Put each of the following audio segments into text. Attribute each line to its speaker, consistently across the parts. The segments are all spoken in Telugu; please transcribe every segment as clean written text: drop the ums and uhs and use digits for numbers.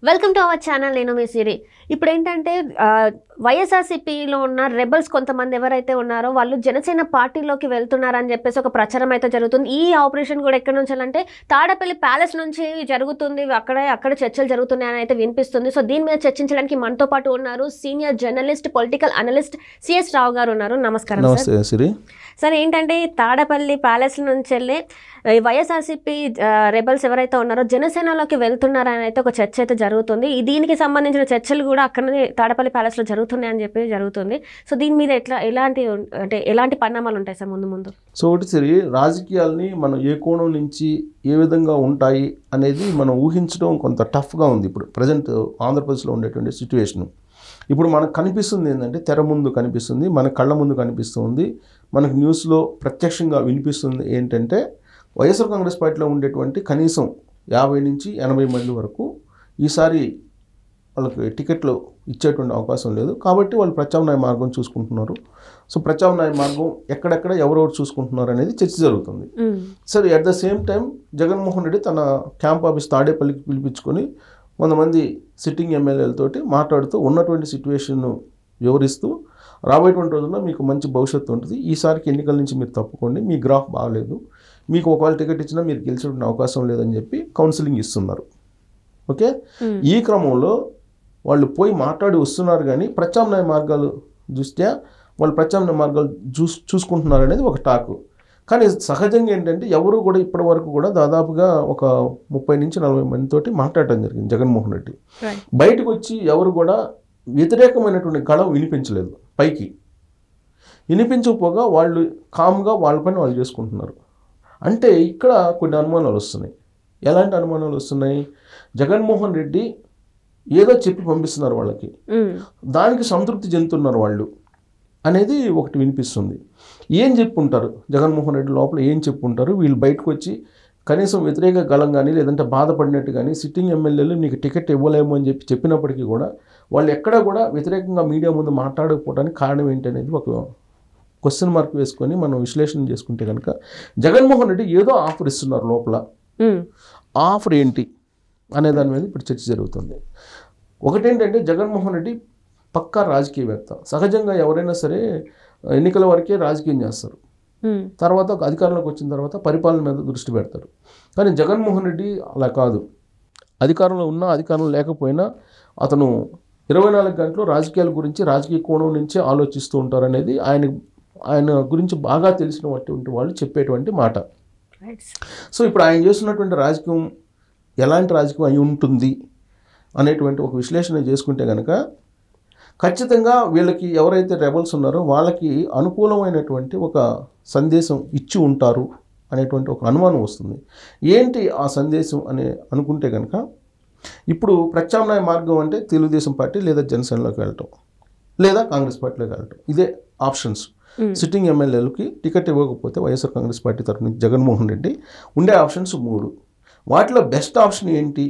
Speaker 1: Welcome to our channel. నేను మీ సిరి. ఇప్పుడు ఏంటంటే వైఎస్ఆర్సీపీలో ఉన్న రెబల్స్ కొంతమంది ఎవరైతే ఉన్నారో వాళ్ళు జనసేన పార్టీలోకి వెళ్తున్నారని చెప్పేసి ఒక ప్రచారం అయితే జరుగుతుంది. ఈ ఆపరేషన్ కూడా ఎక్కడి నుంచి అంటే తాడపల్లి ప్యాలెస్ నుంచి జరుగుతుంది. అక్కడ చర్చలు జరుగుతున్నాయని అయితే వినిపిస్తుంది. సో దీని మీద చర్చించడానికి మనతో పాటు ఉన్నారు senior journalist, political analyst C S Rao garu ఉన్నారు. నమస్కారం సార్. ఏంటంటే తాడపల్లి ప్యాలెస్ నుంచి వెళ్ళి వైఎస్ఆర్సీపీ రెబల్స్ ఎవరైతే ఉన్నారో జనసేనలోకి వెళ్తున్నారని అయితే ఒక చర్చ అయితే జరుగుతుంది. దీనికి సంబంధించిన చర్చలు కూడా అక్కడనే తాడపల్లి ప్యాలెస్లో జరుగుతున్నాయని చెప్పి జరుగుతుంది. సో దీని మీద ఎలాంటి పరిణామాలు ఉంటాయి సార్ ముందు?
Speaker 2: సో ఒకటి సరి రాజకీయాలని మనం ఏ కోణం నుంచి ఏ విధంగా ఉంటాయి అనేది మనం ఊహించడం కొంత టఫ్గా ఉంది. ఇప్పుడు ప్రజెంట్ ఆంధ్రప్రదేశ్లో ఉండేటువంటి సిచ్యువేషన్ ఇప్పుడు మనకు కనిపిస్తుంది ఏంటంటే తెర ముందు కనిపిస్తుంది, మన కళ్ళ ముందు కనిపిస్తుంది, మనకు న్యూస్లో ప్రత్యక్షంగా వినిపిస్తుంది. ఏంటంటే వైఎస్ఆర్ కాంగ్రెస్ పార్టీలో ఉండేటువంటి కనీసం 50 నుంచి 80 మంది వరకు ఈసారి వాళ్ళకి టికెట్లు ఇచ్చేటువంటి అవకాశం లేదు. కాబట్టి వాళ్ళు ప్రత్యామ్నాయ మార్గం చూసుకుంటున్నారు. సో ప్రత్యామ్నాయ మార్గం ఎక్కడెక్కడ ఎవరెవరు చూసుకుంటున్నారు అనేది చర్చ జరుగుతుంది. సరే, at the same time Jaganmohan Reddy తన క్యాంప్ ఆఫీస్ తాడేపల్లికి పిలిపించుకొని కొంతమంది సిట్టింగ్ ఎమ్మెల్యేలతోటి మాట్లాడుతూ ఉన్నటువంటి సిచ్యువేషన్ను వివరిస్తూ రాబోయేటువంటి రోజుల్లో మీకు మంచి భవిష్యత్తు ఉంటుంది, ఈసారికి ఎన్నికల నుంచి మీరు తప్పుకోండి, మీ గ్రాఫ్ బాగలేదు, మీకు ఒకవేళ టికెట్ ఇచ్చినా మీరు గెలిచేటువంటి అవకాశం లేదని చెప్పి కౌన్సిలింగ్ ఇస్తున్నారు. ఓకే, ఈ క్రమంలో వాళ్ళు పోయి మాట్లాడి వస్తున్నారు, కానీ ప్రత్యామ్నాయ మార్గాలు దృష్ట్యా వాళ్ళు ప్రత్యామ్నాయ మార్గాలు చూసుకుంటున్నారు అనేది ఒక టాకు. కానీ సహజంగా ఏంటంటే ఎవరు కూడా ఇప్పటి వరకు కూడా దాదాపుగా ఒక 30 నుంచి 40 మందితోటి మాట్లాడటం జరిగింది జగన్మోహన్ రెడ్డి. బయటకు వచ్చి ఎవరు కూడా వ్యతిరేకమైనటువంటి గళం వినిపించలేదు. పైకి వినిపించకపోగా వాళ్ళు కామ్గా వాళ్ళ పని వాళ్ళు చేసుకుంటున్నారు. అంటే ఇక్కడ కొన్ని అనుమానాలు వస్తున్నాయి. ఎలాంటి అనుమానాలు వస్తున్నాయి? జగన్మోహన్ రెడ్డి ఏదో చెప్పి పంపిస్తున్నారు వాళ్ళకి, దానికి సంతృప్తి చెందుతున్నారు వాళ్ళు అనేది ఒకటి వినిపిస్తుంది. ఏం చెప్పుంటారు జగన్మోహన్ రెడ్డి లోపల, ఏం చెప్పుంటారు? వీళ్ళు బయటకు వచ్చి కనీసం వ్యతిరేక గళం కానీ లేదంటే బాధపడినట్టు కానీ సిట్టింగ్ ఎమ్మెల్యేలు నీకు టికెట్ ఇవ్వలేము అని చెప్పినప్పటికీ కూడా వాళ్ళు ఎక్కడా కూడా వ్యతిరేకంగా మీడియా ముందు మాట్లాడకపోవడానికి కారణం ఏంటనేది ఒక క్వశ్చన్ మార్క్ వేసుకొని మనం విశ్లేషణ చేసుకుంటే కనుక జగన్మోహన్ రెడ్డి ఏదో ఆఫర్ ఇస్తున్నారు లోపల. ఆఫర్ ఏంటి అనే దాని మీద ఇప్పుడు చర్చ జరుగుతుంది. ఒకటేంటంటే జగన్మోహన్ రెడ్డి పక్కా రాజకీయవేత్త. సహజంగా ఎవరైనా సరే ఎన్నికల వరకే రాజకీయం చేస్తారు, తర్వాత అధికారంలోకి వచ్చిన తర్వాత పరిపాలన మీద దృష్టి పెడతారు. కానీ జగన్మోహన్ రెడ్డి అలా కాదు. అధికారంలో ఉన్నా అధికారంలో లేకపోయినా అతను 24 గంటలు రాజకీయాల గురించి రాజకీయ కోణం నుంచే ఆలోచిస్తూ ఉంటారనేది ఆయన గురించి బాగా తెలిసినటువంటి వాళ్ళు చెప్పేటువంటి మాట. సో ఇప్పుడు ఆయన చేస్తున్నటువంటి రాజకీయం ఎలాంటి రాజకీయం అయి ఉంటుంది అనేటువంటి ఒక విశ్లేషణ చేసుకుంటే కనుక ఖచ్చితంగా వీళ్ళకి ఎవరైతే రెబల్స్ ఉన్నారో వాళ్ళకి అనుకూలమైనటువంటి ఒక సందేశం ఇచ్చి ఉంటారు అనేటువంటి ఒక అనుమానం వస్తుంది. ఏంటి ఆ సందేశం అని అనుకుంటే కనుక ఇప్పుడు ప్రత్యామ్నాయ మార్గం అంటే తెలుగుదేశం పార్టీ లేదా జనసేనలోకి వెళ్ళటం లేదా కాంగ్రెస్ పార్టీలోకి వెళ్ళటం, ఇదే ఆప్షన్స్. సిట్టింగ్ ఎమ్మెల్యేలకి టికెట్ ఇవ్వకపోతే వైఎస్ఆర్ కాంగ్రెస్ పార్టీ తరఫు నుంచి జగన్మోహన్ రెడ్డి ఉండే ఆప్షన్స్ 3. వాటిలో బెస్ట్ ఆప్షన్ ఏంటి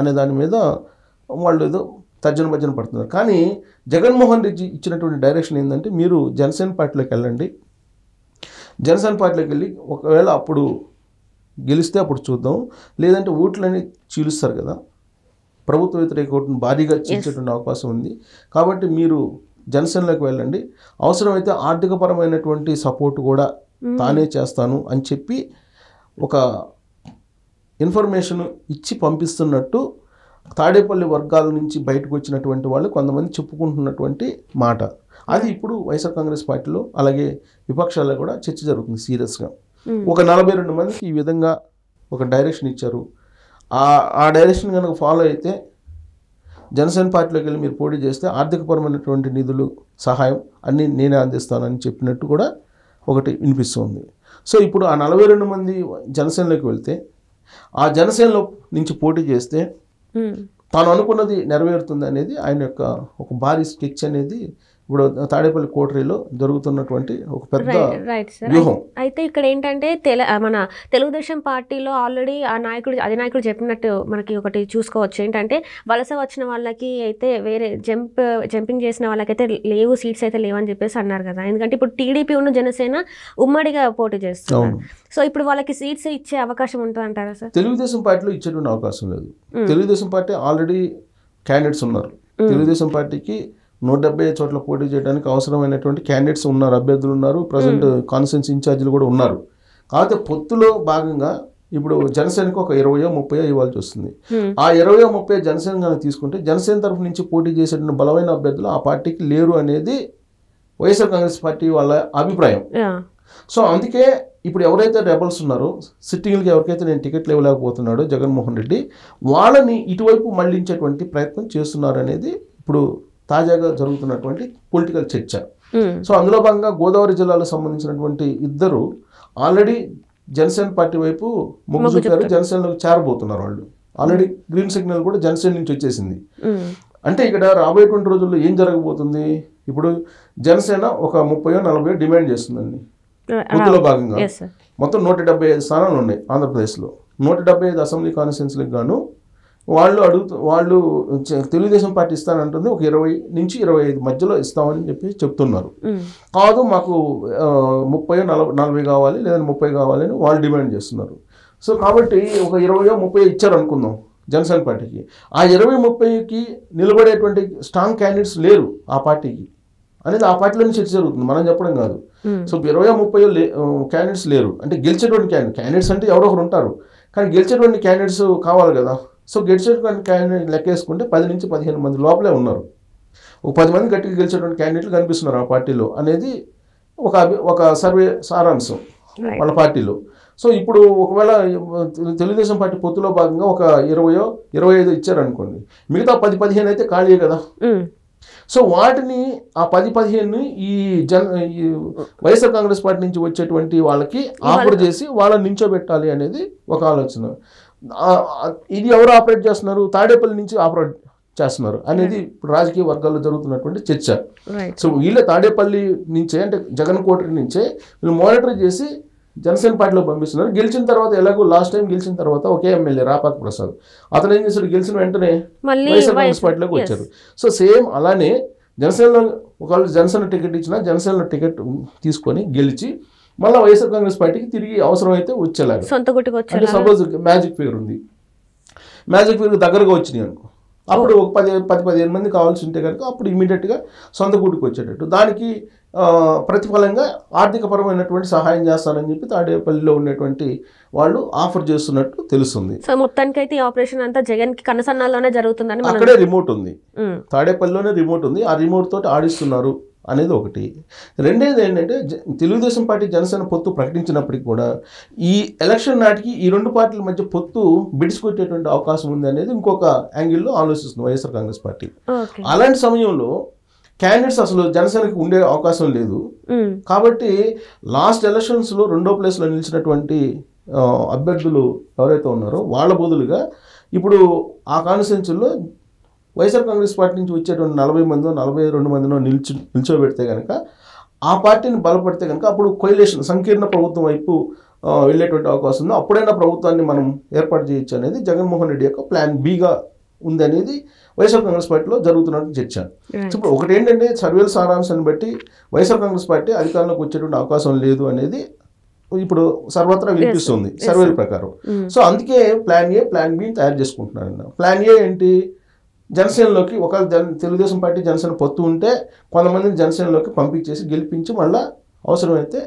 Speaker 2: అనే దాని మీద వాళ్ళు ఏదో తర్జన పడుతున్నారు. కానీ జగన్మోహన్ రెడ్డి ఇచ్చినటువంటి డైరెక్షన్ ఏంటంటే మీరు జనసేన పార్టీలోకి వెళ్ళండి, జనసేన పార్టీలోకి వెళ్ళి ఒకవేళ అప్పుడు గెలిస్తే అప్పుడు చూద్దాం, లేదంటే ఓట్లని చీలుస్తారు కదా, ప్రభుత్వ వ్యతిరేక ఓటును భారీగా చీల్చేటువంటి అవకాశం ఉంది, కాబట్టి మీరు జనసేనలోకి వెళ్ళండి, అవసరమైతే ఆర్థికపరమైనటువంటి సపోర్ట్ కూడా తానే చేస్తాను అని చెప్పి ఒక ఇన్ఫర్మేషన్ ఇచ్చి పంపిస్తున్నట్టు తాడేపల్లి వర్గాల నుంచి బయటకు వచ్చినటువంటి వాళ్ళు కొంతమంది చెప్పుకుంటున్నటువంటి మాట. అది ఇప్పుడు వైఎస్ఆర్ కాంగ్రెస్ పార్టీలో అలాగే విపక్షాల్లో కూడా చర్చ జరుగుతుంది సీరియస్గా. ఒక 42 మందికి ఈ విధంగా ఒక డైరెక్షన్ ఇచ్చారు. ఆ డైరెక్షన్ కనుక ఫాలో అయితే జనసేన పార్టీలోకి వెళ్ళి మీరు పోటీ చేస్తే ఆర్థికపరమైనటువంటి నిధులు సహాయం అన్నీ నేనే అందిస్తానని చెప్పినట్టు కూడా ఒకటి వినిపిస్తుంది. సో ఇప్పుడు ఆ 42 మంది జనసేనలోకి వెళ్తే ఆ జనసేనలో నుంచి పోటీ చేస్తే తాను అనుకున్నది నెరవేరుతుంది అనేది ఆయన యొక్క ఒక భారీ స్కెచ్ అనేది ఇప్పుడు తాడేపల్లి కోటరీలో జరుగుతున్నటువంటి ఒక పెద్ద
Speaker 1: రైట్ సార్.
Speaker 2: వ్యూహం.
Speaker 1: అయితే ఇక్కడ ఏంటంటే మన తెలుగుదేశం పార్టీలో ఆల్రెడీ ఆ నాయకుడు అధినాయకుడు చెప్పినట్టు మనకి ఒకటి చూసుకోవచ్చు. ఏంటంటే వలస వచ్చిన వాళ్ళకి అయితే వేరే జంపింగ్ చేసిన వాళ్ళకైతే లేవు, సీట్స్ అయితే లేవని చెప్పేసి అన్నారు కదా. ఎందుకంటే ఇప్పుడు టీడీపీ ఉన్న జనసేన ఉమ్మడిగా పోటీ చేస్తున్నారు. సో ఇప్పుడు వాళ్ళకి సీట్స్ ఇచ్చే అవకాశం ఉంటుంది అంటారా సార్?
Speaker 2: తెలుగుదేశం పార్టీలో ఇచ్చేటువంటి అవకాశం లేదు. తెలుగుదేశం పార్టీ ఆల్రెడీ క్యాండిడేట్స్ ఉన్నారు. తెలుగుదేశం పార్టీకి 170 చోట్ల పోటీ చేయడానికి అవసరమైనటువంటి క్యాండిడేట్స్ ఉన్నారు, అభ్యర్థులు ఉన్నారు, ప్రజెంట్ కాన్స్టిట్యూన్సీ ఇన్ఛార్జీలు కూడా ఉన్నారు. కాకపోతే పొత్తులో భాగంగా ఇప్పుడు జనసేనకు ఒక 20-30 ఇవ్వాల్సి వస్తుంది. ఆ 20-30 జనసేన కనుక తీసుకుంటే జనసేన తరఫు నుంచి పోటీ చేసేటువంటి బలమైన అభ్యర్థులు ఆ పార్టీకి లేరు అనేది వైఎస్ఆర్ కాంగ్రెస్ పార్టీ వాళ్ళ అభిప్రాయం. సో అందుకే ఇప్పుడు ఎవరైతే రెబల్స్ ఉన్నారో, సిట్టింగ్లకి ఎవరికైతే నేను టికెట్లు ఇవ్వలేకపోతున్నాడో జగన్మోహన్ రెడ్డి, వాళ్ళని ఇటువైపు మళ్లించేటువంటి ప్రయత్నం చేస్తున్నారు అనేది ఇప్పుడు తాజాగా జరుగుతున్నటువంటి పొలిటికల్ చర్చ. సో అందులో భాగంగా గోదావరి జిల్లాలకు సంబంధించినటువంటి ఇద్దరు ఆల్రెడీ జనసేన పార్టీ వైపు మొగ్గు చూపారు, జనసేనలోకి చేరబోతున్నారు. వాళ్ళు ఆల్రెడీ గ్రీన్ సిగ్నల్ కూడా జనసేన నుంచి వచ్చేసింది. అంటే ఇక్కడ రాబోయేటువంటి రోజుల్లో ఏం జరగబోతుంది? ఇప్పుడు జనసేన ఒక 30-40 డిమాండ్ చేస్తుందండి. పొత్తులో భాగంగా మొత్తం 175 స్థానాలు ఉన్నాయి ఆంధ్రప్రదేశ్లో. 175 అసెంబ్లీ కాన్స్టిట్యున్సీలకు గాను వాళ్ళు తెలుగుదేశం పార్టీ ఇస్తానంటుంది ఒక 20-25 మధ్యలో ఇస్తామని చెప్పి చెప్తున్నారు. కాదు మాకు 30-40 కావాలి, లేదా 30 కావాలి అని వాళ్ళు డిమాండ్ చేస్తున్నారు. సో కాబట్టి ఒక 20-30 ఇచ్చారు అనుకుందాం జనసేన పార్టీకి. ఆ 20-30కి నిలబడేటువంటి స్ట్రాంగ్ క్యాండిడేట్స్ లేరు ఆ పార్టీకి అనేది ఆ పార్టీలో నుంచి చర్చ జరుగుతుంది, మనం చెప్పడం కాదు. సో 20-30 క్యాండిడేట్స్ లేరు అంటే గెలిచేటువంటి క్యాండిడేట్స్ అంటే ఎవరో ఒకరు ఉంటారు, కానీ గెలిచేటువంటి క్యాండిడేట్స్ కావాలి కదా. సో గెలిచేటువంటి క్యాండిడేట్ లెక్కేసుకుంటే 10-15 మంది లోపలే ఉన్నారు. ఒక 10 మంది గట్టిగా గెలిచేటువంటి క్యాండిడేట్లు కనిపిస్తున్నారు ఆ పార్టీలో అనేది ఒక సర్వే సారాంశం వాళ్ళ పార్టీలో. సో ఇప్పుడు ఒకవేళ తెలుగుదేశం పార్టీ పొత్తులో భాగంగా ఒక 20-25 ఇచ్చారనుకోండి, మిగతా 10-15 అయితే ఖాళీ కదా. సో వాటిని ఆ 10-15 ఈ వైఎస్ఆర్ కాంగ్రెస్ పార్టీ నుంచి వచ్చేటువంటి వాళ్ళకి ఆఫర్ చేసి వాళ్ళని నించోబెట్టాలి అనేది ఒక ఆలోచన. ఇది ఎవరు ఆపరేట్ చేస్తున్నారు? తాడేపల్లి నుంచి ఆపరేట్ చేస్తున్నారు అనేది ఇప్పుడు రాజకీయ వర్గాల్లో జరుగుతున్నటువంటి చర్చ. సో వీళ్ళ తాడేపల్లి నుంచే అంటే జగన్ కోటరీ నుంచే వీళ్ళు మానిటర్ చేసి జనసేన పార్టీలో పంపిస్తున్నారు. గెలిచిన తర్వాత ఎలాగో లాస్ట్ టైం గెలిచిన తర్వాత ఒకే ఎమ్మెల్యే రాపాక ప్రసాద్, అతను ఏం చేశాడు? గెలిచిన వెంటనే వైఎస్ఆర్ కాంగ్రెస్ పార్టీలోకి వచ్చారు. సో సేమ్ అలానే జనసేనలో ఒకవేళ జనసేన టికెట్ ఇచ్చినా జనసేనలో టికెట్ తీసుకొని గెలిచి మళ్ళీ వైఎస్ఆర్ కాంగ్రెస్ పార్టీకి తిరిగి అవసరమైతే వచ్చేలాగా. అంటే సపోజ్ మ్యాజిక్ ఫిగర్ ఉంది, మ్యాజిక్ ఫిగర్ దగ్గరగా వచ్చినాయి అనుకో, అప్పుడు ఒక 10-15 మంది కావాల్సి ఉంటే కనుక అప్పుడు ఇమీడియట్గా సొంత గూటికి వచ్చేటట్టు దానికి ప్రతిఫలంగా ఆర్థికపరమైనటువంటి సహాయం చేస్తారని చెప్పి తాడేపల్లిలో ఉన్నటువంటి వాళ్ళు ఆఫర్ చేస్తున్నట్టు తెలుస్తుంది.
Speaker 1: సో మొత్తానికి అయితే ఈ ఆపరేషన్ అంతా జగన్ కి కనసన్నాల్లోనే జరుగుతుందని,
Speaker 2: అక్కడే రిమోట్ ఉంది, తాడేపల్లిలోనే రిమోట్ ఉంది, ఆ రిమోట్ తోటి ఆడిస్తున్నారు అనేది ఒకటి. రెండేది ఏంటంటే తెలుగుదేశం పార్టీ జనసేన పొత్తు ప్రకటించినప్పటికీ కూడా ఈ ఎలక్షన్ నాటికి ఈ రెండు పార్టీల మధ్య పొత్తు బిడిసికొట్టేటువంటి అవకాశం ఉంది అనేది ఇంకొక యాంగిల్లో ఆలోచిస్తుంది వైఎస్ఆర్ కాంగ్రెస్ పార్టీ. అలాంటి సమయంలో క్యాండిడేట్స్ అసలు జనసేనకి ఉండే అవకాశం లేదు. కాబట్టి లాస్ట్ ఎలక్షన్స్లో 2వ ప్లేస్లో నిలిచినటువంటి అభ్యర్థులు ఎవరైతే ఉన్నారో వాళ్ళ బదులుగా ఇప్పుడు ఆ కాన్స్టిట్యున్సీలో వైఎస్ఆర్ కాంగ్రెస్ పార్టీ నుంచి వచ్చేటువంటి 40 మందో 42 మందినో నిల్చోబెడితే కనుక ఆ పార్టీని బలపడితే కనుక అప్పుడు కొయిలేషన్ సంకీర్ణ ప్రభుత్వం వైపు వెళ్ళేటువంటి అవకాశం ఉంది. అప్పుడైనా ప్రభుత్వాన్ని మనం ఏర్పాటు చేయొచ్చు అనేది జగన్మోహన్ రెడ్డి యొక్క ప్లాన్ బిగా ఉంది అనేది వైఎస్ఆర్ కాంగ్రెస్ పార్టీలో జరుగుతున్నట్టు చర్చ. ఇప్పుడు ఒకటి ఏంటంటే సర్వేల సారాంశాన్ని బట్టి వైఎస్ఆర్ కాంగ్రెస్ పార్టీ అధికారంలోకి వచ్చేటువంటి అవకాశం లేదు అనేది ఇప్పుడు సర్వత్రా వినిపిస్తుంది సర్వేల ప్రకారం. సో అందుకే ప్లాన్ ఏ ప్లాన్ బి తయారు చేసుకుంటున్నారన్న. ప్లాన్ ఏ ఏంటి? జనసేనలోకి ఒకవేళ తెలుగుదేశం పార్టీ జనసేన పొత్తు ఉంటే కొంతమందిని జనసేనలోకి పంపించేసి గెలిపించి మళ్ళీ అవసరమైతే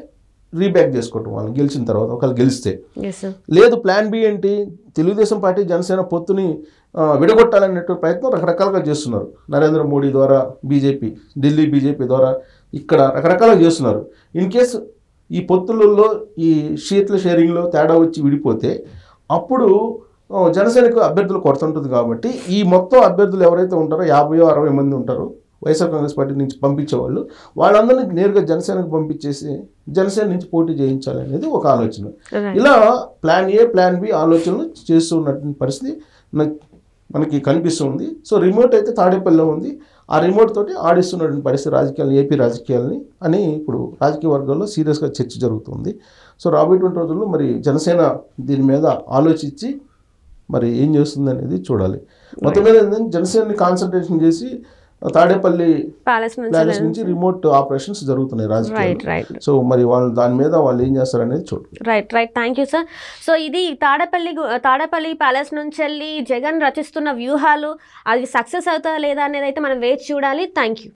Speaker 2: రీబ్యాక్ చేసుకోవటం వాళ్ళని గెలిచిన తర్వాత ఒకవేళ గెలిస్తే. లేదు ప్లాన్ బి ఏంటి? తెలుగుదేశం పార్టీ జనసేన పొత్తుని విడగొట్టాలనేటువంటి ప్రయత్నం రకరకాలుగా చేస్తున్నారు. నరేంద్ర మోడీ ద్వారా బీజేపీ, ఢిల్లీ బీజేపీ ద్వారా ఇక్కడ రకరకాలుగా చేస్తున్నారు. ఇన్ కేసు ఈ పొత్తులలో ఈ సీట్ల షేరింగ్లో తేడా వచ్చి విడిపోతే అప్పుడు జనసేనకు అభ్యర్థులు కొరత ఉంటుంది. కాబట్టి ఈ మొత్తం అభ్యర్థులు ఎవరైతే ఉంటారో 50-60 మంది ఉంటారో వైఎస్ఆర్ కాంగ్రెస్ పార్టీ నుంచి పంపించేవాళ్ళు, వాళ్ళందరినీ నేరుగా జనసేనకు పంపించేసి జనసేన నుంచి పోటీ చేయించాలి అనేది ఒక ఆలోచన. ఇలా ప్లాన్ ఏ ప్లాన్ బి ఆలోచనలు చేస్తూ ఉన్నటువంటి పరిస్థితి మనకి కనిపిస్తుంది. సో రిమోట్ అయితే తాడేపల్లిలో ఉంది. ఆ రిమోట్ తోటి ఆడిస్తున్నటువంటి పరిస్థితి రాజకీయాలు, ఏపీ రాజకీయాలని అని ఇప్పుడు రాజకీయ వర్గాల్లో సీరియస్గా చర్చ జరుగుతుంది. సో రాబోయేటువంటి రోజుల్లో మరి జనసేన దీని మీద ఆలోచించి మరి ఏం చేస్తుంది అనేది చూడాలి. మొత్తం మీద ఏంటంటే జనసేనని కాన్సన్ట్రేషన్ చేసి తాడేపల్లి
Speaker 1: ప్యాలెస్
Speaker 2: నుంచి రిమోట్ ఆపరేషన్స్ జరుగుతున్నాయి రాజకీయాలు.
Speaker 1: రైట్
Speaker 2: సో మరి వాళ్ళు దాని మీద వాళ్ళు ఏం చేస్తారు అనేది చూడాలి.
Speaker 1: Right thank you sir. So ఇది తాడేపల్లి ప్యాలెస్ నుంచి వెళ్ళి జగన్ రచిస్తున్న వ్యూహాలు అది సక్సెస్ అవుతా లేదా అనేది అయితే మనం వేచి చూడాలి. Thank you.